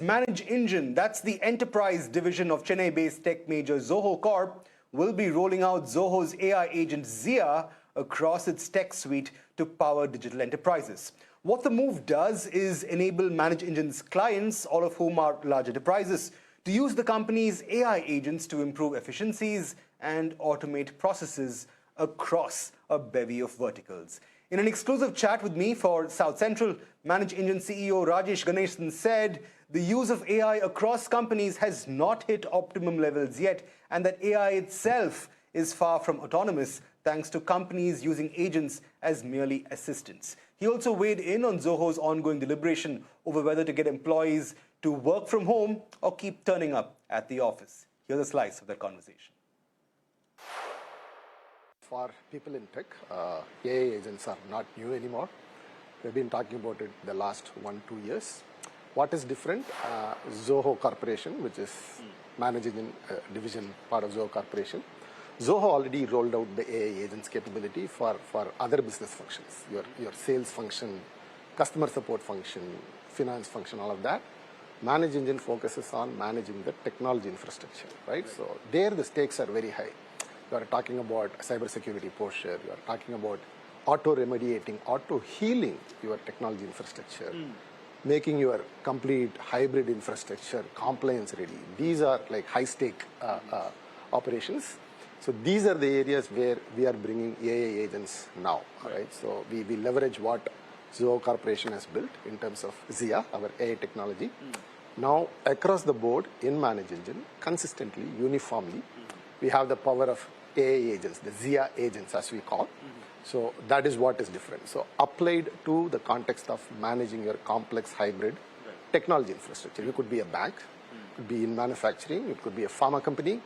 Manage Engine, that's the enterprise division of Chennai-based tech major Zoho Corp, will be rolling out Zoho's AI Agent Zia across its tech suite to power digital enterprises. What the move does is enable Manage Engine's clients, all of whom are large enterprises, to use the company's AI agents to improve efficiencies and automate processes across a bevy of verticals. In an exclusive chat with me for South Central, Manage Engine CEO Rajesh Ganesan said the use of AI across companies has not hit optimum levels yet, and that AI itself is far from autonomous thanks to companies using agents as merely assistants. He also weighed in on Zoho's ongoing deliberation over whether to get employees to work from home or keep turning up at the office. Here's a slice of that conversation. For people in tech, AI agents are not new anymore. We've been talking about it the last 1-2 years. What is different? Zoho Corporation, which is managing division part of Zoho Corporation. Zoho already rolled out the AI agents capability for other business functions, your sales function, customer support function, finance function, all of that. Manage Engine focuses on managing the technology infrastructure, right? So there the stakes are very high. You are talking about cybersecurity posture, you are talking about auto-remediating, auto-healing your technology infrastructure, making your complete hybrid infrastructure compliance ready. These are like high-stake operations. So these are the areas where we are bringing AI agents now, right? So we leverage what Zoho Corporation has built in terms of Zia, our AI technology. Now, across the board in Manage Engine, consistently, uniformly, we have the power of AI agents, the Zia agents as we call. So that is what is different. So applied to the context of managing your complex hybrid technology infrastructure. You could be a bank, it could be in manufacturing, it could be a pharma company.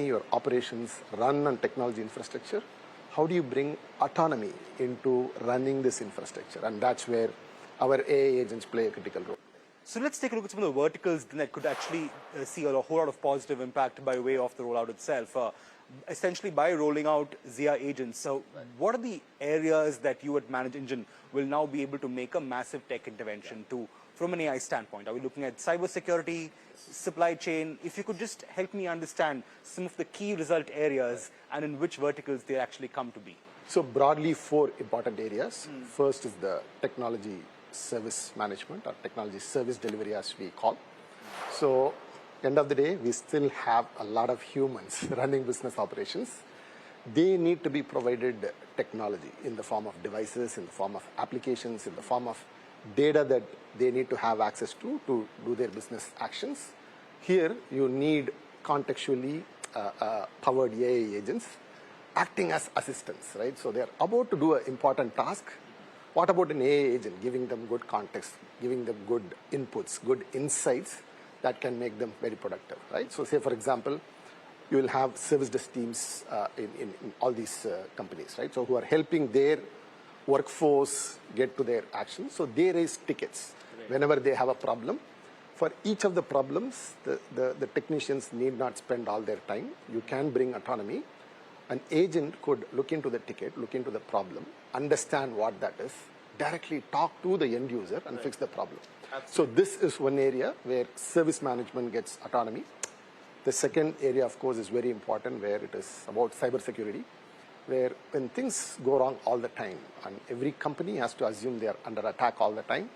Your operations run on technology infrastructure. How do you bring autonomy into running this infrastructure? And that's where our AI agents play a critical role. So let's take a look at some of the verticals that could actually see a whole lot of positive impact by way of the rollout itself. Essentially by rolling out Zia agents. So what are the areas that you at Manage Engine will now be able to make a massive tech intervention to from an AI standpoint? Are we looking at cybersecurity, supply chain? If you could just help me understand some of the key result areas and in which verticals they actually come to be. So broadly 4 important areas. First is the technology service management or technology service delivery as we call. So end of the day, we still have a lot of humans running business operations. They need to be provided technology in the form of devices, in the form of applications, in the form of data that they need to have access to do their business actions. Here, you need contextually powered AI agents acting as assistants, right? So they're about to do an important task. What about an AI agent giving them good context, giving them good inputs, good insights that can make them very productive, right? So say, for example, you will have service desk teams in all these companies, right? So who are helping their workforce get to their actions. So they raise tickets whenever they have a problem. For each of the problems, the technicians need not spend all their time. You can bring autonomy. An agent could look into the ticket, look into the problem, understand what that is, directly talk to the end user and fix the problem. So this is one area where service management gets autonomy. The second area, of course, is very important, where it is about cybersecurity, where when things go wrong all the time, and every company has to assume they are under attack all the time,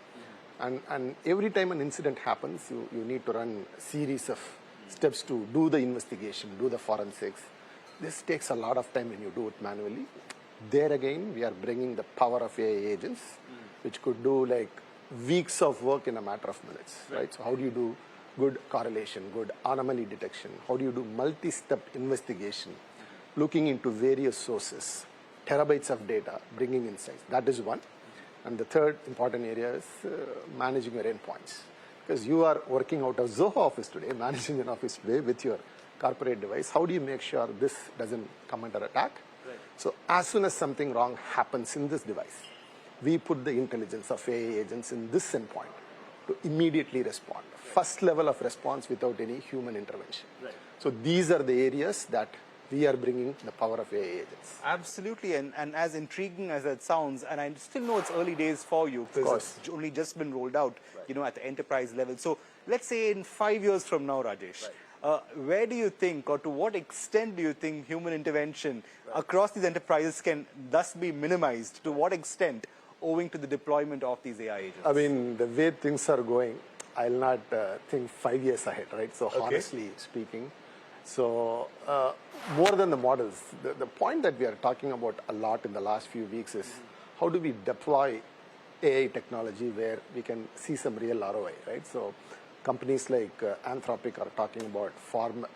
and every time an incident happens, you need to run a series of steps to do the investigation, do the forensics. This takes a lot of time when you do it manually. There again, we are bringing the power of AI agents, which could do like weeks of work in a matter of minutes, right? So how do you do good correlation, good anomaly detection? How do you do multi-step investigation, looking into various sources, terabytes of data, bringing insights? That is one. And the third important area is managing your endpoints. Because you are working out of Zoho office today, managing an office today with your corporate device. How do you make sure this doesn't come under attack? Right. So as soon as something wrong happens in this device, we put the intelligence of AI agents in this endpoint to immediately respond. First level of response without any human intervention. Right. So these are the areas that we are bringing the power of AI agents. Absolutely, and as intriguing as that sounds, and I still know it's early days for you because it's only just been rolled out, at the enterprise level. So let's say in 5 years from now, Rajesh, where do you think, or to what extent do you think human intervention across these enterprises can thus be minimized? To what extent, owing to the deployment of these AI agents? I mean, the way things are going, I'll not think 5 years ahead, right? So honestly speaking, so more than the models, the point that we are talking about a lot in the last few weeks is how do we deploy AI technology where we can see some real ROI, right? So companies like Anthropic are talking about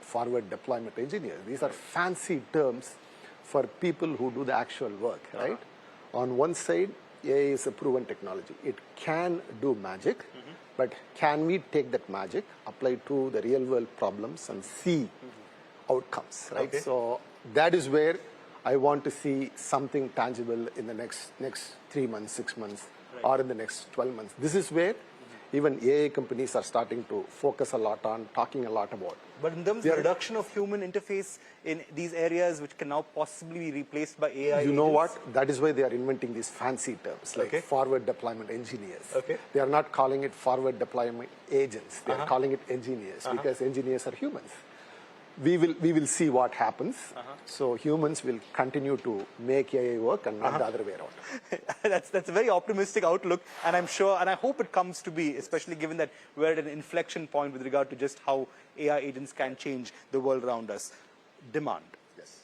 forward deployment engineers. These are fancy terms for people who do the actual work, right? On one side, AI is a proven technology. It can do magic, but can we take that magic, apply to the real world problems and see outcomes, right? So that is where I want to see something tangible in the next 3 months, 6 months, or in the next 12 months. This is where even AI companies are starting to focus a lot on, talking a lot about. But in terms of the reduction of human interface in these areas which can now possibly be replaced by AI You know agents? what? That is why they are inventing these fancy terms like forward deployment engineers. They are not calling it forward deployment agents. They are calling it engineers because engineers are humans. We will see what happens. So humans will continue to make AI work and not the other way around. That's a very optimistic outlook, and I'm sure, and I hope it comes to be, especially given that we're at an inflection point with regard to just how AI agents can change the world around us. Demand. Yes.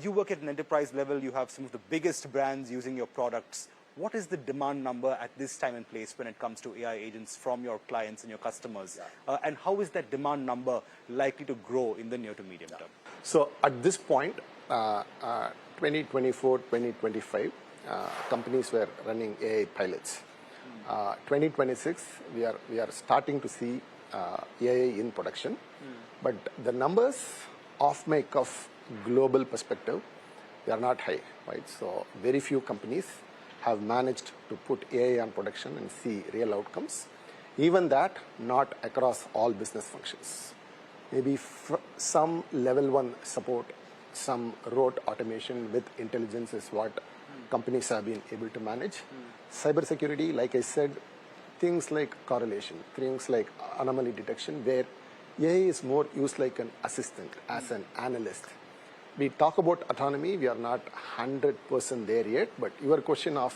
You work at an enterprise level, you have some of the biggest brands using your products. What is the demand number at this time and place when it comes to AI agents from your clients and your customers? And how is that demand number likely to grow in the near to medium term? So at this point, 2024, 2025, companies were running AI pilots. 2026, we are starting to see AI in production. But the numbers of my cuff global perspective, they are not high, right? So very few companies have managed to put AI on production and see real outcomes. Even that, not across all business functions. Maybe some level 1 support, some rote automation with intelligence is what companies have been able to manage. Cybersecurity, like I said, things like correlation, things like anomaly detection, where AI is more used like an assistant, as an analyst. We talk about autonomy, we are not 100% there yet, but your question of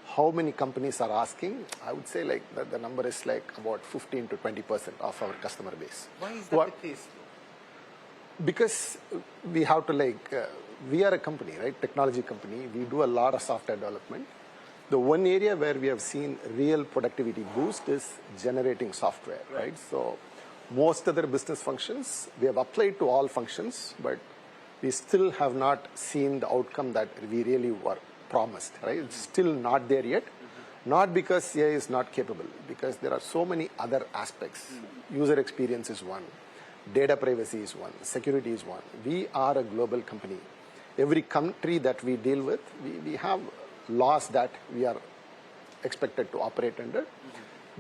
how many companies are asking, I would say like the number is like about 15 to 20% of our customer base. Why is that the case? Because we have to we are a company, right? Technology company. We do a lot of software development. The one area where we have seen real productivity boost is generating software, right? So most other business functions, we have applied to all functions, but we still have not seen the outcome that we really were promised, right? It's still not there yet. Not because AI is not capable, because there are so many other aspects. User experience is one. Data privacy is one. Security is one. We are a global company. Every country that we deal with, we have laws that we are expected to operate under.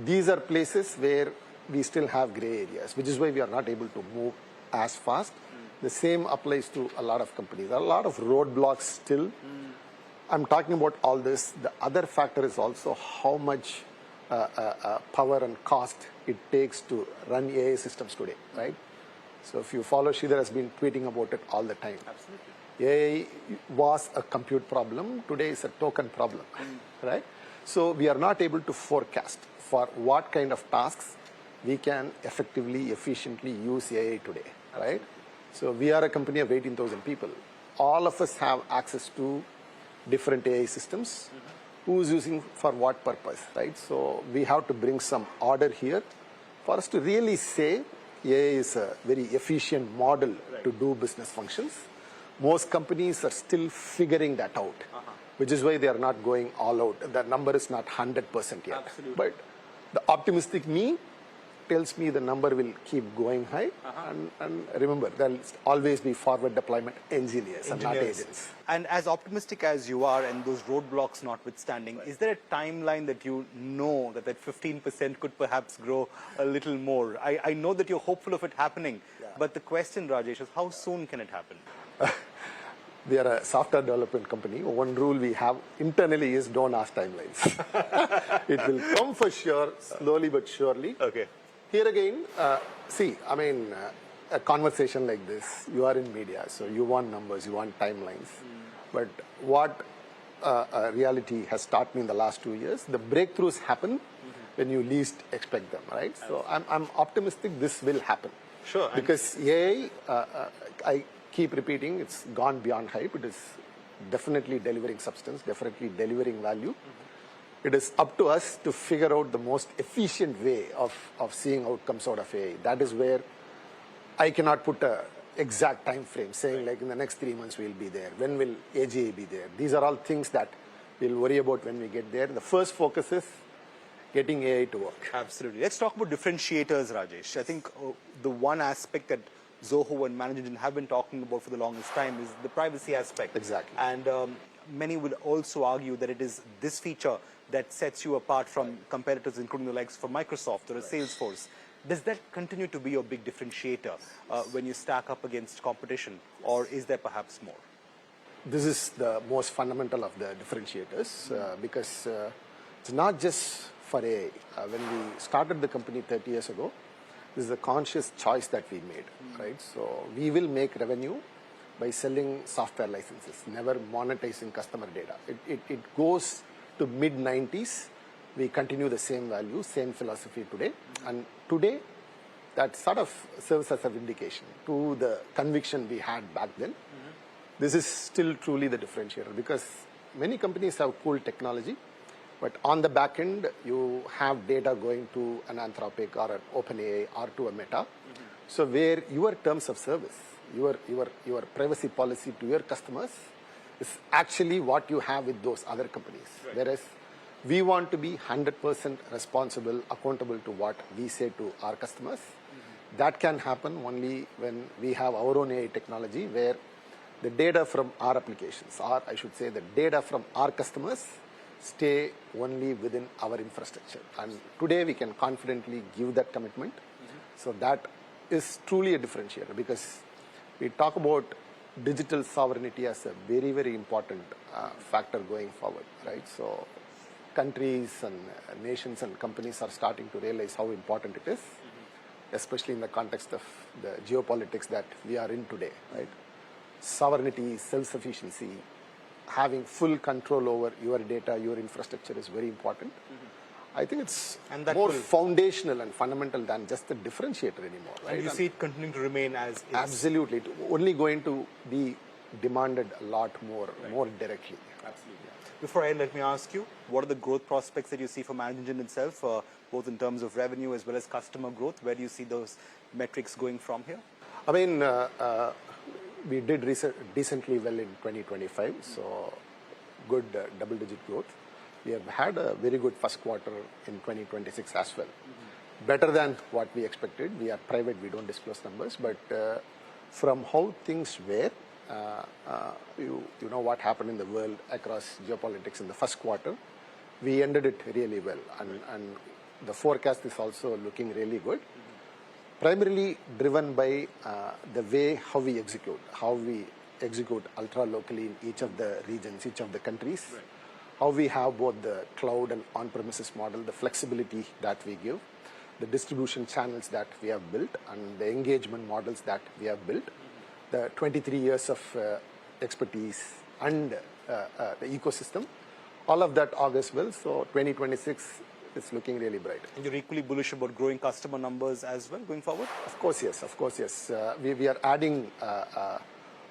These are places where we still have gray areas, which is why we are not able to move as fast. The same applies to a lot of companies. There are a lot of roadblocks still. I'm talking about all this. The other factor is also how much power and cost it takes to run AI systems today, right? So if you follow, Sridhar has been tweeting about it all the time. Absolutely. AI was a compute problem. Today is a token problem, right? So we are not able to forecast for what kind of tasks we can effectively, efficiently use AI today, right? So we are a company of 18,000 people. All of us have access to different AI systems. Who's using for what purpose, right? So we have to bring some order here for us to really say AI is a very efficient model to do business functions. Most companies are still figuring that out, which is why they are not going all out. The number is not 100% yet. Absolutely. But the optimistic me tells me the number will keep going high. And remember, there'll always be forward deployment engineers and not agents. And as optimistic as you are, and those roadblocks notwithstanding, is there a timeline that you know that 15% could perhaps grow a little more? I know that you're hopeful of it happening, but the question, Rajesh, is how soon can it happen? We are a software development company. One rule we have internally is don't ask timelines. It will come for sure, slowly but surely. Okay. Here again, a conversation like this, you are in media, so you want numbers, you want timelines. But what reality has taught me in the last 2 years, the breakthroughs happen when you least expect them, right? So I'm optimistic this will happen. Sure. Because AI, I keep repeating, it's gone beyond hype. It is definitely delivering substance, definitely delivering value. It is up to us to figure out the most efficient way of seeing outcomes out of AI. That is where I cannot put a exact time frame saying like in the next 3 months we'll be there. When will AGI be there? These are all things that we'll worry about when we get there. The first focus is getting AI to work. Absolutely. Let's talk about differentiators, Rajesh. I think the one aspect that Zoho and Mgmt have been talking about for the longest time is the privacy aspect. Exactly. And many would also argue that it is this feature that sets you apart from competitors, including the likes of Microsoft or Salesforce. Does that continue to be your big differentiator when you stack up against competition, or is there perhaps more? This is the most fundamental of the differentiators because it's not just for AI. When we started the company 30 years ago, this is a conscious choice that we made, right? So we will make revenue by selling software licenses, never monetizing customer data. It goes to mid-90s. We continue the same value, same philosophy today. And today, that sort of serves as a vindication to the conviction we had back then. This is still truly the differentiator because many companies have cool technology, but on the back end, you have data going to an Anthropic or an OpenAI or to a Meta. So where your terms of service, your privacy policy to your customers is actually what you have with those other companies. Right. Whereas we want to be 100% responsible, accountable to what we say to our customers. That can happen only when we have our own AI technology where the data from our applications, or I should say the data from our customers, stay only within our infrastructure. And today we can confidently give that commitment. So that is truly a differentiator because we talk about digital sovereignty as a very, very important factor going forward, right? So countries and nations and companies are starting to realize how important it is, especially in the context of the geopolitics that we are in today, right? Sovereignty, self-sufficiency, having full control over your data, your infrastructure is very important. I think it's more foundational and fundamental than just a differentiator anymore. Right? And you see it continuing to remain as is. Absolutely. It's only going to be demanded a lot more, more directly. Absolutely. Before I end, let me ask you, what are the growth prospects that you see for Mgmt itself, both in terms of revenue as well as customer growth? Where do you see those metrics going from here? I mean, we did decently well in 2025, so good double-digit growth. We have had a very good first quarter in 2026 as well. Better than what we expected. We are private, we don't disclose numbers, but from how things were, you know what happened in the world across geopolitics in the first quarter, we ended it really well. And the forecast is also looking really good. Primarily driven by the way how we execute ultra-locally in each of the regions, each of the countries. Right. How we have both the cloud and on-premises model, the flexibility that we give, the distribution channels that we have built, and the engagement models that we have built, the 23 years of expertise and the ecosystem, all of that augurs well. So 2026 is looking really bright. And you're equally bullish about growing customer numbers as well going forward? Of course, yes. We are adding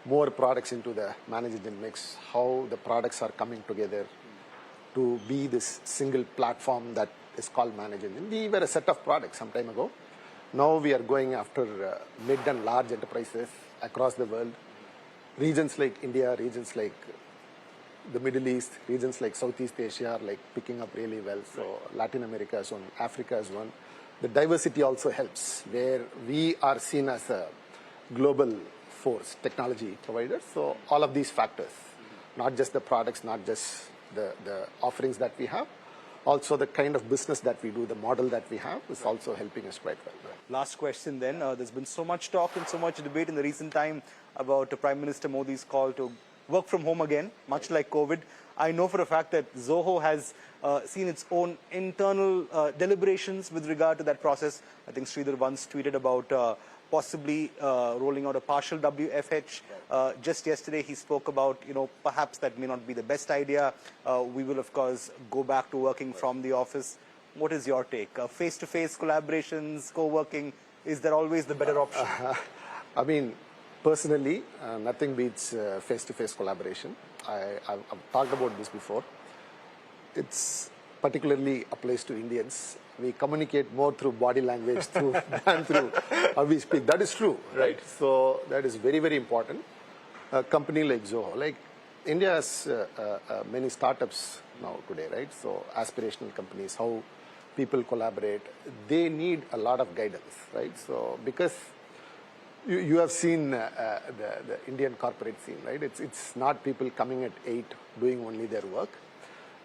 more products into the Mgmt mix, how the products are coming together to be this single platform that is called Mgmt. We were a set of products some time ago. Now we are going after mid and large enterprises across the world. Regions like India, regions like the Middle East, regions like Southeast Asia are like picking up really well. So Latin America is one, Africa is one. The diversity also helps, where we are seen as a global force, technology provider. So all of these factors, not just the products, not just the offerings that we have, also the kind of business that we do, the model that we have is also helping us quite well. Last question then. There's been so much talk and so much debate in the recent time about Prime Minister Modi's call to work from home again, much like COVID. I know for a fact that Zoho has seen its own internal deliberations with regard to that process. I think Sridhar once tweeted about possibly rolling out a partial WFH. Just yesterday, he spoke about, perhaps that may not be the best idea. We will, of course, go back to working from the office. What is your take? Face-to-face collaborations, co-working, is there always the better option? I mean, personally, nothing beats face-to-face collaboration. I've talked about this before. It's particularly applies to Indians. We communicate more through body language than through how we speak. That is true, right? So that is very, very important. A company like Zoho, like India has many startups now today, right? So aspirational companies, how people collaborate, they need a lot of guidance, right? So because you have seen the Indian corporate scene, right? It's not people coming at 8 doing only their work.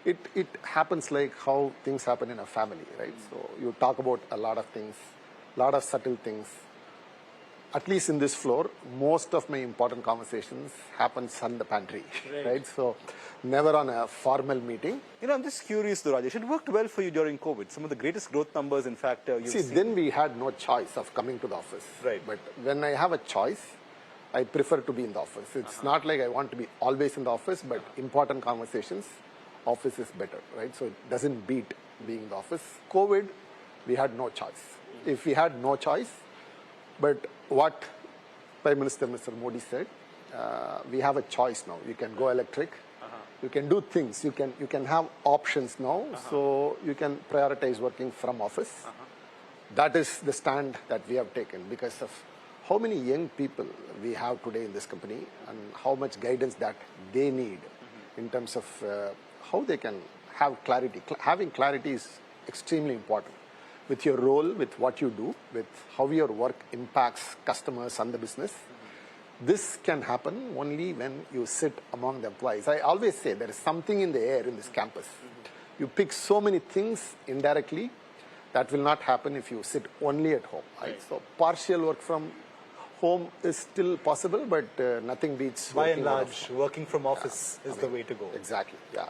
It happens like how things happen in a family, right? So you talk about a lot of things, a lot of subtle things. At least in this floor, most of my important conversations happens on the pantry, right? So never on a formal meeting. I'm just curious though, Rajesh. It worked well for you during COVID. Some of the greatest growth numbers, in fact, you've seen. Then we had no choice of coming to the office. Right. But when I have a choice, I prefer to be in the office. It's not like I want to be always in the office, but important conversations, office is better, right? So it doesn't beat being in the office. COVID, we had no choice. If we had no choice, but what Prime Minister Mr. Modi said, we have a choice now. You can go electric. You can do things. You can have options now. So you can prioritize working from office. That is the stand that we have taken because of how many young people we have today in this company and how much guidance that they need in terms of how they can have clarity. Having clarity is extremely important. With your role, with what you do, with how your work impacts customers and the business. This can happen only when you sit among the employees. I always say there is something in the air in this campus. You pick so many things indirectly that will not happen if you sit only at home. Right? So partial work from home is still possible, but nothing beats by and large, working from office is the way to go. Exactly, yeah.